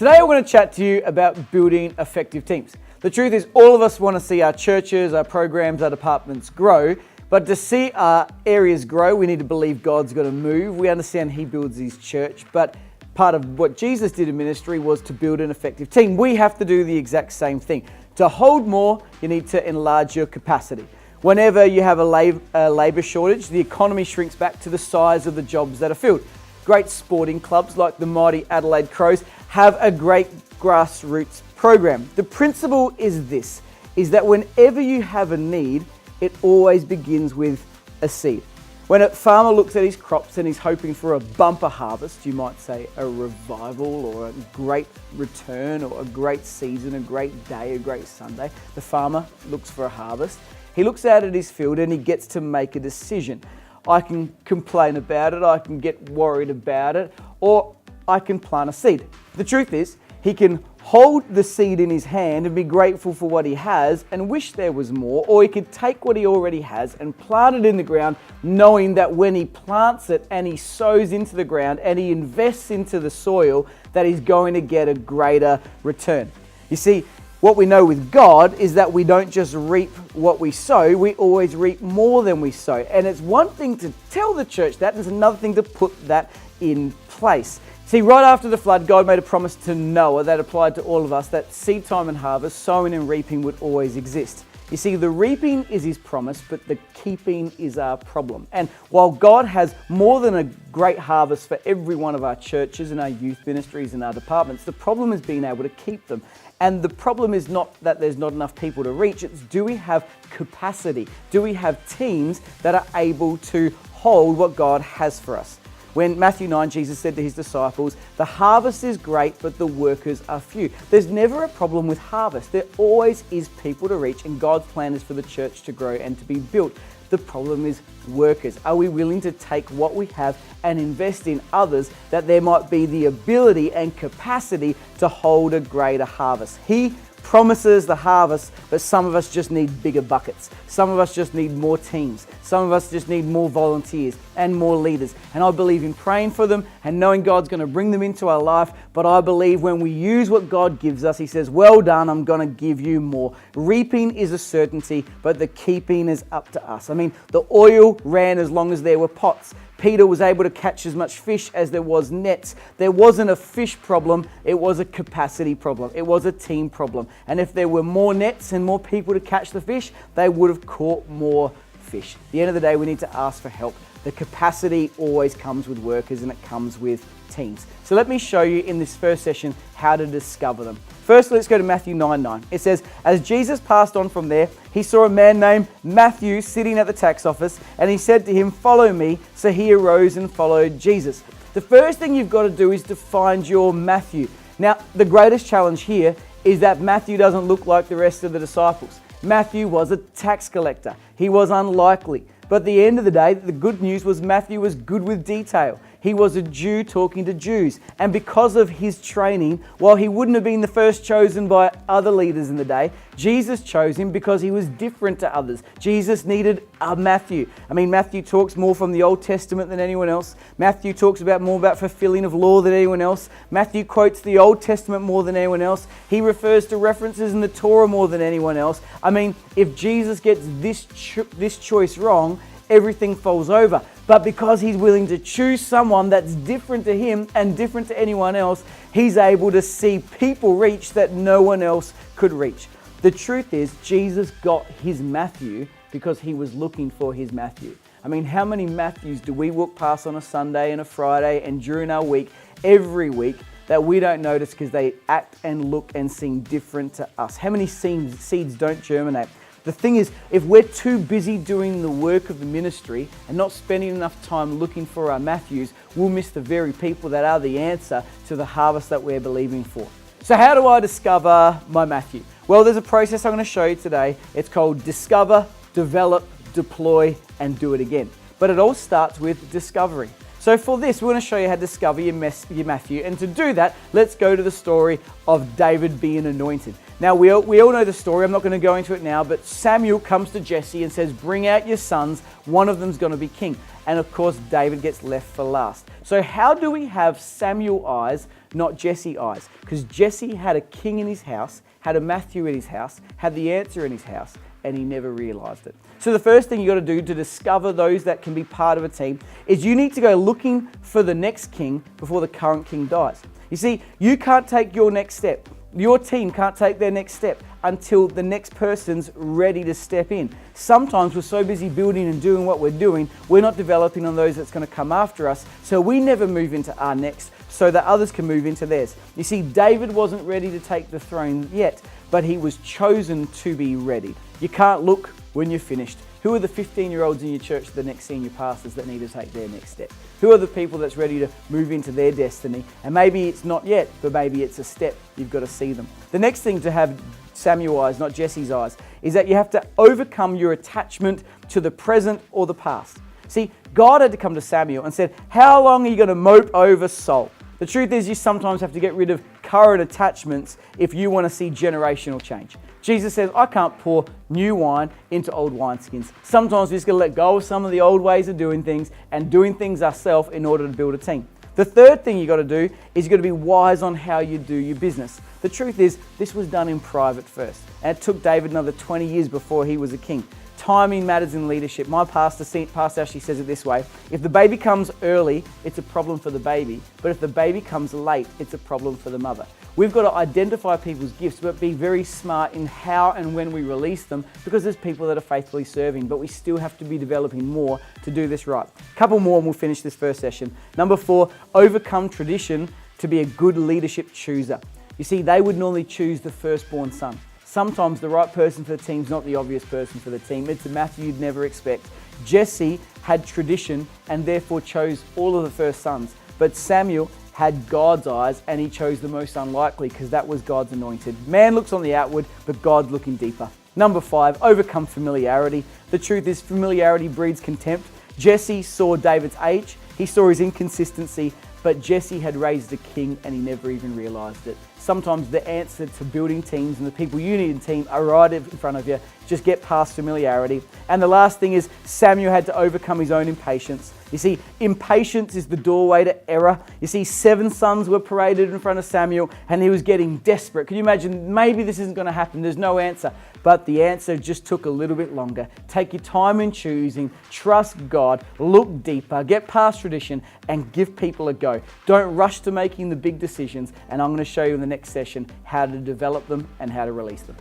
Today I want to chat to you about building effective teams. The truth is all of us want to see our churches, our programs, our departments grow, but to see our areas grow, we need to believe God's going to move. We understand He builds His church, but part of what Jesus did in ministry was to build an effective team. We have to do the exact same thing. To hold more, you need to enlarge your capacity. Whenever you have a labour shortage, the economy shrinks back to the size of the jobs that are filled. Great sporting clubs like the mighty Adelaide Crows have a great grassroots program. The principle is this, is that whenever you have a need, it always begins with a seed. When a farmer looks at his crops and he's hoping for a bumper harvest, you might say a revival or a great return or a great season, a great day, a great Sunday. The farmer looks for a harvest. He looks out at his field and he gets to make a decision. I can complain about it, I can get worried about it, or I can plant a seed. The truth is, he can hold the seed in his hand and be grateful for what he has and wish there was more, or he could take what he already has and plant it in the ground, knowing that when he plants it and he sows into the ground and he invests into the soil, that he's going to get a greater return. You see, what we know with God is that we don't just reap what we sow, we always reap more than we sow. And it's one thing to tell the church that, and it's another thing to put that in place. See, right after the flood, God made a promise to Noah that applied to all of us, that seed time and harvest, sowing and reaping would always exist. You see, the reaping is His promise, but the keeping is our problem. And while God has more than a great harvest for every one of our churches and our youth ministries and our departments, the problem is being able to keep them. And the problem is not that there's not enough people to reach, it's do we have capacity? Do we have teams that are able to hold what God has for us? When Matthew 9, Jesus said to His disciples, the harvest is great, but the workers are few. There's never a problem with harvest. There always is people to reach, and God's plan is for the church to grow and to be built. The problem is workers. Are we willing to take what we have and invest in others that there might be the ability and capacity to hold a greater harvest? He promises the harvest, but some of us just need bigger buckets. Some of us just need more teams. Some of us just need more volunteers and more leaders. And I believe in praying for them and knowing God's going to bring them into our life. But I believe when we use what God gives us, He says, well done, I'm going to give you more. Reaping is a certainty, but the keeping is up to us. I mean, the oil ran as long as there were pots. Peter was able to catch as much fish as there was nets. There wasn't a fish problem, it was a capacity problem. It was a team problem. And if there were more nets and more people to catch the fish, they would have caught more fish. At the end of the day, we need to ask for help. The capacity always comes with workers and it comes with teams. So let me show you in this first session how to discover them. First, let's go to Matthew 9:9. It says, as Jesus passed on from there, He saw a man named Matthew sitting at the tax office, and He said to him, follow me. So he arose and followed Jesus. The first thing you've got to do is to find your Matthew. Now, the greatest challenge here is that Matthew doesn't look like the rest of the disciples. Matthew was a tax collector. He was unlikely. But at the end of the day, the good news was Matthew was good with detail. He was a Jew talking to Jews. And because of his training, while he wouldn't have been the first chosen by other leaders in the day, Jesus chose him because he was different to others. Jesus needed a Matthew. I mean, Matthew talks more from the Old Testament than anyone else. Matthew talks more about fulfilling of law than anyone else. Matthew quotes the Old Testament more than anyone else. He refers to references in the Torah more than anyone else. I mean, if Jesus gets this choice wrong, everything falls over. But because He's willing to choose someone that's different to Him and different to anyone else, He's able to see people reach that no one else could reach. The truth is, Jesus got His Matthew because He was looking for His Matthew. I mean, how many Matthews do we walk past on a Sunday and a Friday and during our week, every week, that we don't notice because they act and look and seem different to us? How many seeds don't germinate? The thing is, if we're too busy doing the work of the ministry and not spending enough time looking for our Matthews, we'll miss the very people that are the answer to the harvest that we're believing for. So how do I discover my Matthew? Well, there's a process I'm going to show you today. It's called discover, develop, deploy, and do it again. But it all starts with discovery. So for this, we're going to show you how to discover your Matthew. And to do that, let's go to the story of David being anointed. Now, we all know the story. I'm not going to go into it now, but Samuel comes to Jesse and says, bring out your sons. One of them's going to be king. And of course, David gets left for last. So how do we have Samuel eyes not Jesse eyes. Because Jesse had a king in his house, had a Matthew in his house, had the answer in his house, and he never realized it. So the first thing you got to do to discover those that can be part of a team is you need to go looking for the next king before the current king dies. You see, you can't take your next step. Your team can't take their next step until the next person's ready to step in. Sometimes we're so busy building and doing what we're doing, we're not developing on those that's going to come after us, so we never move into our next so that others can move into theirs. You see, David wasn't ready to take the throne yet, but he was chosen to be ready. You can't look when you're finished. Who are the 15-year-olds in your church, the next senior pastors that need to take their next step? Who are the people that's ready to move into their destiny? And maybe it's not yet, but maybe it's a step. You've got to see them. The next thing to have Samuel's eyes, not Jesse's eyes, is that you have to overcome your attachment to the present or the past. See, God had to come to Samuel and said, how long are you going to mope over Saul? The truth is you sometimes have to get rid of current attachments if you want to see generational change. Jesus says, I can't pour new wine into old wineskins. Sometimes we just got to let go of some of the old ways of doing things and doing things ourselves in order to build a team. The third thing you got to do is you got to be wise on how you do your business. The truth is this was done in private first. And it took David another 20 years before he was a king. Timing matters in leadership. My pastor actually says it this way: if the baby comes early, it's a problem for the baby. But if the baby comes late, it's a problem for the mother. We've got to identify people's gifts, but be very smart in how and when we release them, because there's people that are faithfully serving, but we still have to be developing more to do this right. A couple more and we'll finish this first session. Number 4, overcome tradition to be a good leadership chooser. You see, they would normally choose the firstborn son. Sometimes the right person for the team is not the obvious person for the team. It's a Matthew you'd never expect. Jesse had tradition and therefore chose all of the first sons. But Samuel had God's eyes and he chose the most unlikely because that was God's anointed. Man looks on the outward, but God's looking deeper. Number 5, overcome familiarity. The truth is familiarity breeds contempt. Jesse saw David's age. He saw his inconsistency, but Jesse had raised a king and he never even realized it. Sometimes the answer to building teams and the people you need in team are right in front of you. Just get past familiarity. And the last thing is Samuel had to overcome his own impatience. You see, impatience is the doorway to error. You see, 7 sons were paraded in front of Samuel and he was getting desperate. Can you imagine? Maybe this isn't going to happen. There's no answer. But the answer just took a little bit longer. Take your time in choosing, trust God, look deeper, get past tradition and give people a go. Don't rush to making the big decisions, and I'm going to show you in the next session how to develop them and how to release them.